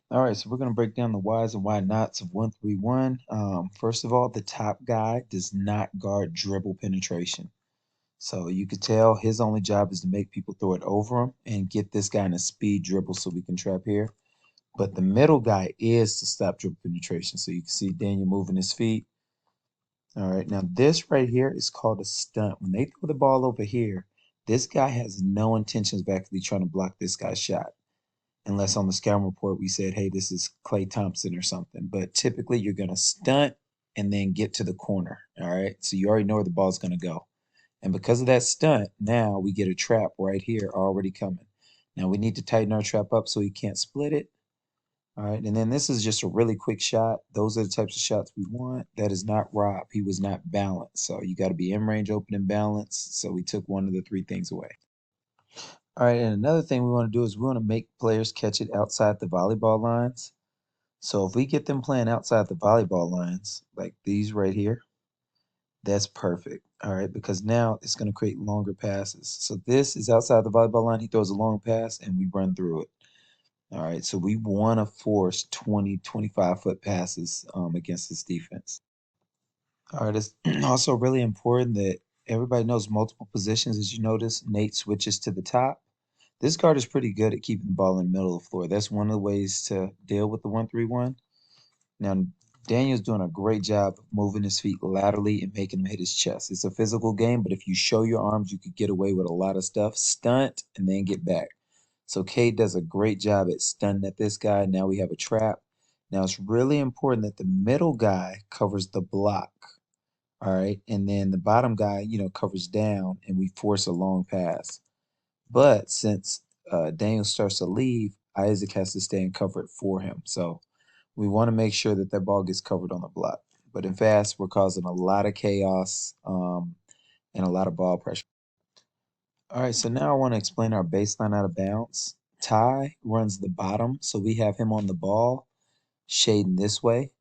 All right, so we're going to break down the whys and why nots of 131. First of all, the top guy does not guard dribble penetration. So you could tell his only job is to make people throw it over him and get this guy in a speed dribble so we can trap here. But the middle guy is to stop dribble penetration. So you can see Daniel moving his feet. All right, now this right here is called a stunt. When they throw the ball over here, this guy has no intentions of actually trying to block this guy's shot unless on the scouting report we said, hey, this is Clay Thompson or something. But typically you're going to stunt and then get to the corner. All right. So you already know where the ball's going to go. And because of that stunt, now we get a trap right here already coming. Now we need to tighten our trap up so he can't split it. All right. And then this is just a really quick shot. Those are the types of shots we want. That is not Rob. He was not balanced. So you got to be in range, open, and balanced. So we took one of the three things away. All right, and another thing we want to do is we want to make players catch it outside the volleyball lines. So if we get them playing outside the volleyball lines, like these right here, that's perfect. All right, because now it's going to create longer passes. So this is outside the volleyball line. He throws a long pass and we run through it. All right, so we want to force 20, 25-foot passes against this defense. All right, it's also really important that everybody knows multiple positions. As you notice, Nate switches to the top. This guard is pretty good at keeping the ball in the middle of the floor. That's one of the ways to deal with the 1-3-1. Now, Daniel's doing a great job of moving his feet laterally and making him hit his chest. It's a physical game, but if you show your arms, you could get away with a lot of stuff. Stunt and then get back. So Cade does a great job at stunning at this guy. Now we have a trap. Now it's really important that the middle guy covers the block. All right. And then the bottom guy, covers down and we force a long pass. But since Daniel starts to leave, Isaac has to stay and cover it for him. So we want to make sure that that ball gets covered on the block. But in fast, we're causing a lot of chaos and a lot of ball pressure. All right, so now I want to explain our baseline out of bounds. Ty runs the bottom, so we have him on the ball, shading this way.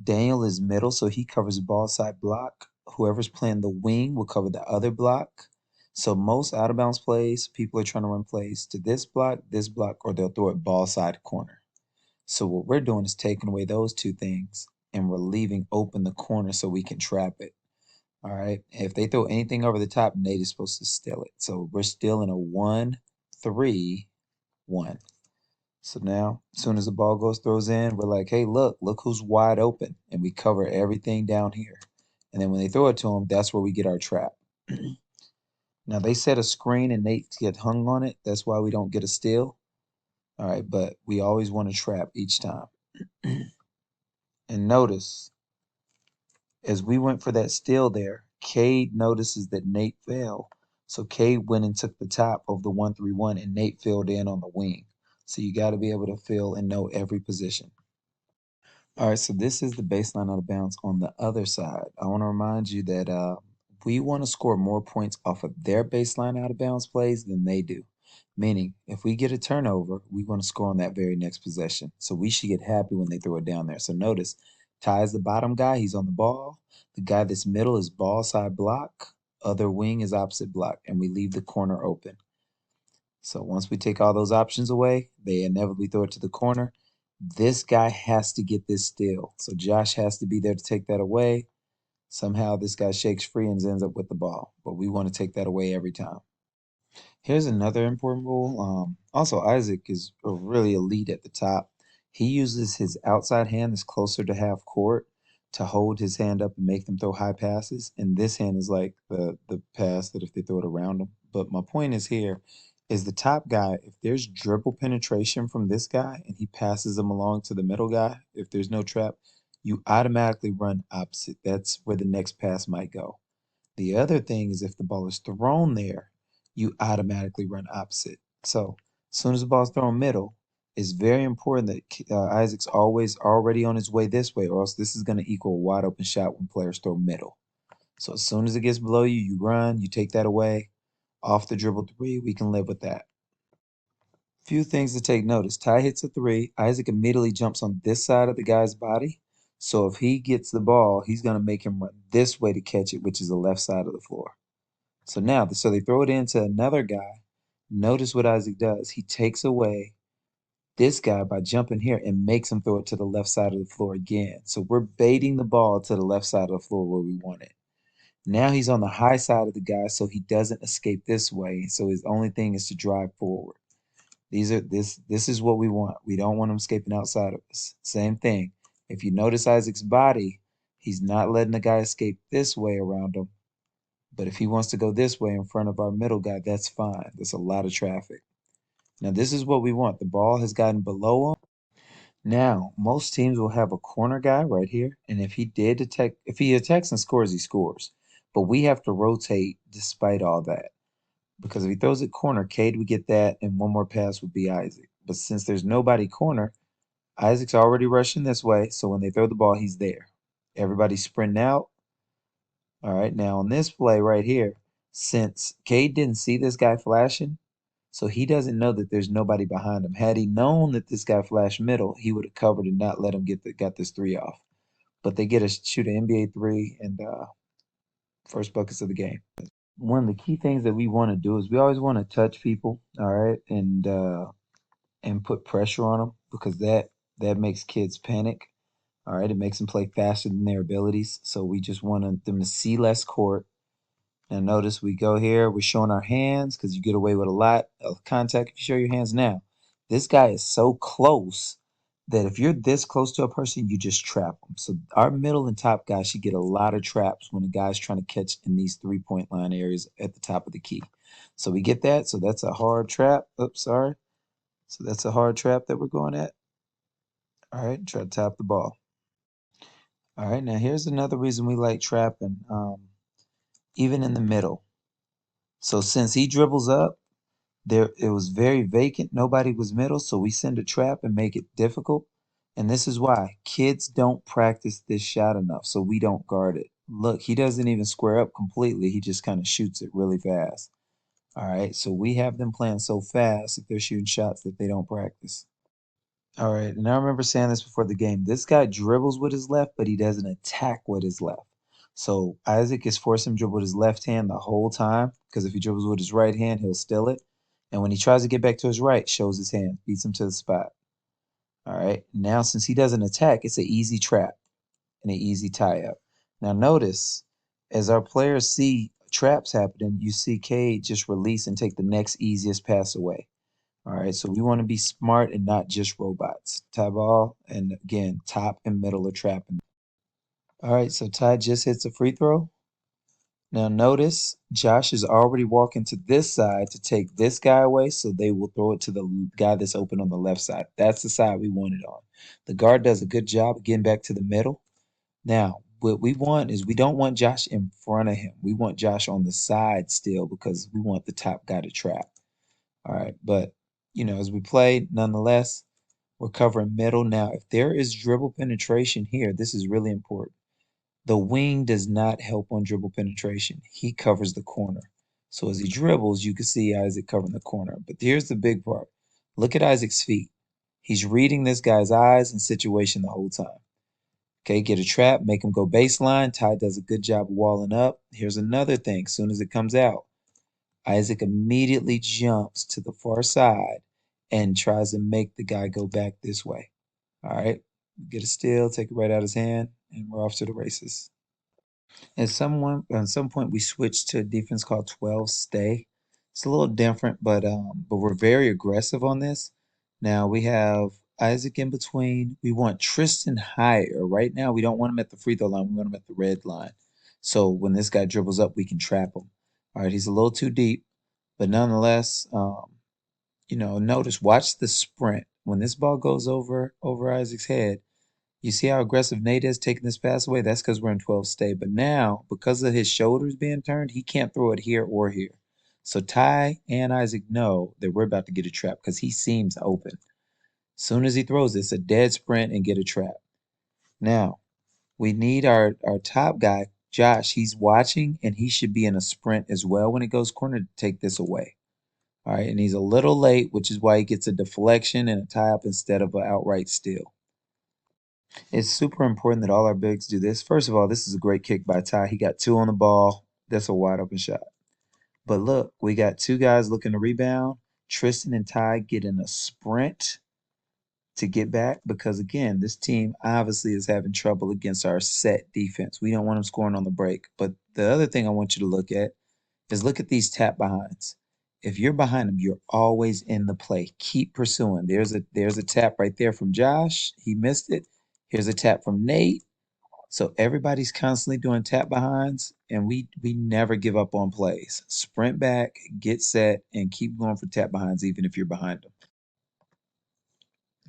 Daniel is middle, so he covers the ball side block. Whoever's playing the wing will cover the other block. So most out of bounds plays, people are trying to run plays to this block, or they'll throw it ball side corner. So what we're doing is taking away those two things and we're leaving open the corner so we can trap it. All right. If they throw anything over the top, Nate is supposed to steal it. So we're still in a 1-3-1. So now, as soon as the ball throws in, we're like, hey, look who's wide open. And we cover everything down here. And then when they throw it to him, that's where we get our trap. Now, they set a screen and Nate gets hung on it. That's why we don't get a steal. All right, but we always want to trap each time. And notice, as we went for that steal there, Cade notices that Nate fell. So Cade went and took the top of the 1-3-1 and Nate filled in on the wing. So you got to be able to fill and know every position. All right, so this is the baseline out of bounds on the other side. I want to remind you that we want to score more points off of their baseline out of bounds plays than they do. Meaning, if we get a turnover, we want to score on that very next possession. So we should get happy when they throw it down there. So notice, Ty is the bottom guy. He's on the ball. The guy that's middle is ball side block. Other wing is opposite block. And we leave the corner open. So once we take all those options away, they inevitably throw it to the corner. This guy has to get this steal. So Josh has to be there to take that away. Somehow this guy shakes free and ends up with the ball. But we want to take that away every time. Here's another important rule. Also, Isaac is really elite at the top. He uses his outside hand that's closer to half court to hold his hand up and make them throw high passes. And this hand is like the pass that if they throw it around them. But my point is here is the top guy, if there's dribble penetration from this guy and he passes them along to the middle guy, if there's no trap, you automatically run opposite. That's where the next pass might go. The other thing is if the ball is thrown there, you automatically run opposite. So as soon as the ball's thrown middle, it's very important that Isaac's always already on his way this way, or else this is going to equal a wide open shot when players throw middle. So as soon as it gets below you, you run, you take that away. Off the dribble three, we can live with that. Few things to take notice. Ty hits a three. Isaac immediately jumps on this side of the guy's body. So if he gets the ball, he's going to make him run this way to catch it, which is the left side of the floor. So now, so they throw it into another guy. Notice what Isaac does. He takes away this guy by jumping here and makes him throw it to the left side of the floor again. So we're baiting the ball to the left side of the floor where we want it. Now he's on the high side of the guy, so he doesn't escape this way. So his only thing is to drive forward. This is what we want. We don't want him escaping outside of us. Same thing. If you notice Isaac's body, he's not letting the guy escape this way around him. But if he wants to go this way in front of our middle guy, that's fine. There's a lot of traffic. Now this is what we want. The ball has gotten below him. Now, most teams will have a corner guy right here, and if he attacks and scores, he scores. But we have to rotate despite all that. Because if he throws it corner, Cade would get that, and one more pass would be Isaac. But since there's nobody corner, Isaac's already rushing this way, so when they throw the ball, he's there. Everybody's sprinting out. All right, now on this play right here, since Cade didn't see this guy flashing, so he doesn't know that there's nobody behind him. Had he known that this guy flashed middle, he would have covered and not let him got this three off. But they get a shoot an NBA three and first buckets of the game. One of the key things that we want to do is we always want to touch people, all right, and put pressure on them because that makes kids panic. All right, it makes them play faster than their abilities. So we just want them to see less court. Now notice we go here, we're showing our hands because you get away with a lot of contact if you show your hands now. This guy is so close that if you're this close to a person, you just trap them. So our middle and top guys should get a lot of traps when a guy's trying to catch in these 3-point line areas at the top of the key. So we get that. So that's a hard trap. Oops, sorry. So that's a hard trap that we're going at. All right, try to tap the ball. All right, now here's another reason we like trapping, even in the middle. So since he dribbles up, there it was very vacant. Nobody was middle, so we send a trap and make it difficult. And this is why kids don't practice this shot enough, so we don't guard it. Look, he doesn't even square up completely. He just kind of shoots it really fast. All right, so we have them playing so fast that they're shooting shots that they don't practice. All right, and I remember saying this before the game. This guy dribbles with his left, but he doesn't attack with his left. So Isaac is forcing him to dribble with his left hand the whole time because if he dribbles with his right hand, he'll steal it. And when he tries to get back to his right, shows his hand, beats him to the spot. All right, now since he doesn't attack, it's an easy trap and an easy tie up. Now notice, as our players see traps happening, you see Cade just release and take the next easiest pass away. All right, so we want to be smart and not just robots. Tie ball, and again, top and middle are trapping. All right, so Ty just hits a free throw. Now notice Josh is already walking to this side to take this guy away, so they will throw it to the guy that's open on the left side. That's the side we want it on. The guard does a good job of getting back to the middle. Now, what we want is we don't want Josh in front of him. We want Josh on the side still because we want the top guy to trap. All right, but as we play, nonetheless, we're covering middle. Now, if there is dribble penetration here, this is really important. The wing does not help on dribble penetration. He covers the corner. So as he dribbles, you can see Isaac covering the corner. But here's the big part. Look at Isaac's feet. He's reading this guy's eyes and situation the whole time. Okay, get a trap, make him go baseline. Ty does a good job of walling up. Here's another thing. As soon as it comes out, Isaac immediately jumps to the far side and tries to make the guy go back this way. All right, get a steal, take it right out of his hand, and we're off to the races. At some point we switched to a defense called 12 stay. It's a little different, but we're very aggressive on this. Now we have Isaac in between. We want Tristan higher. Right now we don't want him at the free throw line. We want him at the red line. So when this guy dribbles up, we can trap him. All right, he's a little too deep, but nonetheless, notice, watch the sprint. When this ball goes over Isaac's head, you see how aggressive Nate is taking this pass away? That's because we're in 12 stay. But now, because of his shoulders being turned, he can't throw it here or here. So Ty and Isaac know that we're about to get a trap because he seems open. Soon as he throws this, a dead sprint and get a trap. Now, we need our top guy, Josh. He's watching and he should be in a sprint as well when it goes corner to take this away. All right, and he's a little late, which is why he gets a deflection and a tie up instead of an outright steal. It's super important that all our bigs do this. First of all, this is a great kick by Ty. He got two on the ball. That's a wide open shot. But look, we got two guys looking to rebound. Tristan and Ty get in a sprint. to get back because again, this team obviously is having trouble against our set defense. We don't want them scoring on the break. But the other thing I want you to look at is look at these tap behinds. If you're behind them, you're always in the play. Keep pursuing. There's a tap right there from Josh. He missed it. Here's a tap from Nate. So everybody's constantly doing tap behinds, and we never give up on plays. Sprint back, get set, and keep going for tap behinds, even if you're behind them.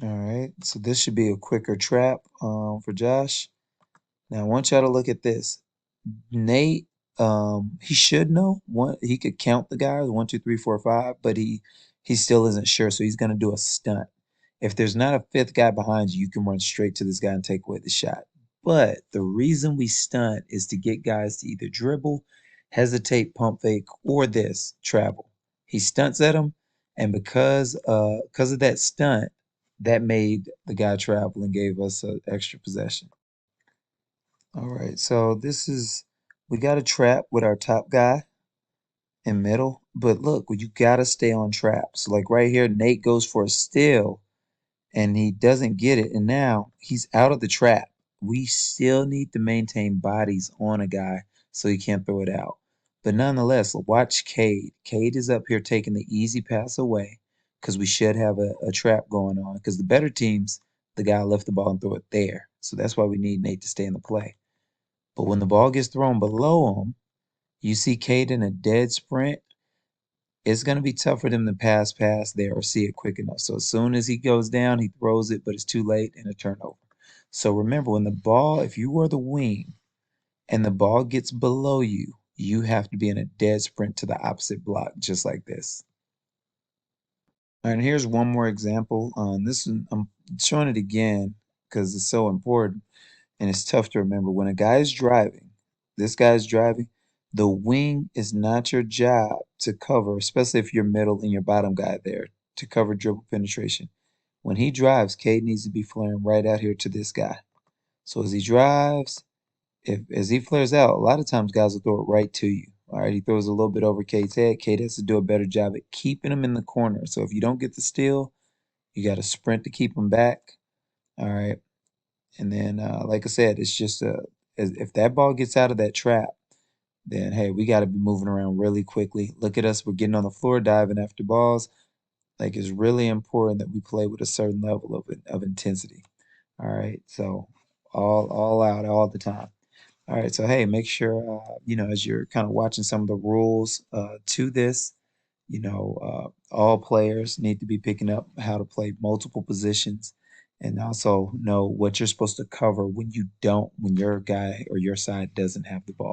All right, so this should be a quicker trap for Josh. Now I want y'all to look at this. Nate, he should know one. He could count the guys 1, 2, 3, 4, 5, but he still isn't sure, so he's gonna do a stunt. If there's not a fifth guy behind you, you can run straight to this guy and take away the shot. But the reason we stunt is to get guys to either dribble, hesitate, pump fake, or this travel. He stunts at him, and because of that stunt, that made the guy travel and gave us an extra possession. All right, so we got a trap with our top guy in middle, but look, you gotta stay on traps. Like right here, Nate goes for a steal and he doesn't get it, and now he's out of the trap. We still need to maintain bodies on a guy so he can't throw it out. But nonetheless, watch Cade. Cade is up here taking the easy pass away because we should have a trap going on. Because the better teams, the guy left the ball and throw it there. So that's why we need Nate to stay in the play. But when the ball gets thrown below him, you see Cade in a dead sprint. It's going to be tough for them to pass there or see it quick enough. So as soon as he goes down, he throws it, but it's too late and a turnover. So remember, when the ball, if you were the wing and the ball gets below you, you have to be in a dead sprint to the opposite block, just like this. All right, and here's one more example. This one, I'm showing it again because it's so important. And it's tough to remember when a guy is driving, this guy's driving, the wing is not your job to cover, especially if you're middle and your bottom guy there to cover dribble penetration. When he drives, Cade needs to be flaring right out here to this guy. So as he drives, if as he flares out, a lot of times guys will throw it right to you. All right, he throws a little bit over Cade's head. Cade has to do a better job at keeping him in the corner. So if you don't get the steal, you got to sprint to keep him back. All right. And then, like I said, it's just if that ball gets out of that trap, then hey, we got to be moving around really quickly. Look at us, we're getting on the floor, diving after balls. Like it's really important that we play with a certain level of intensity. All right, so all out all the time. All right, so hey, make sure as you're kind of watching some of the rules to this, all players need to be picking up how to play multiple positions and also know what you're supposed to cover when you don't, when your guy or your side doesn't have the ball.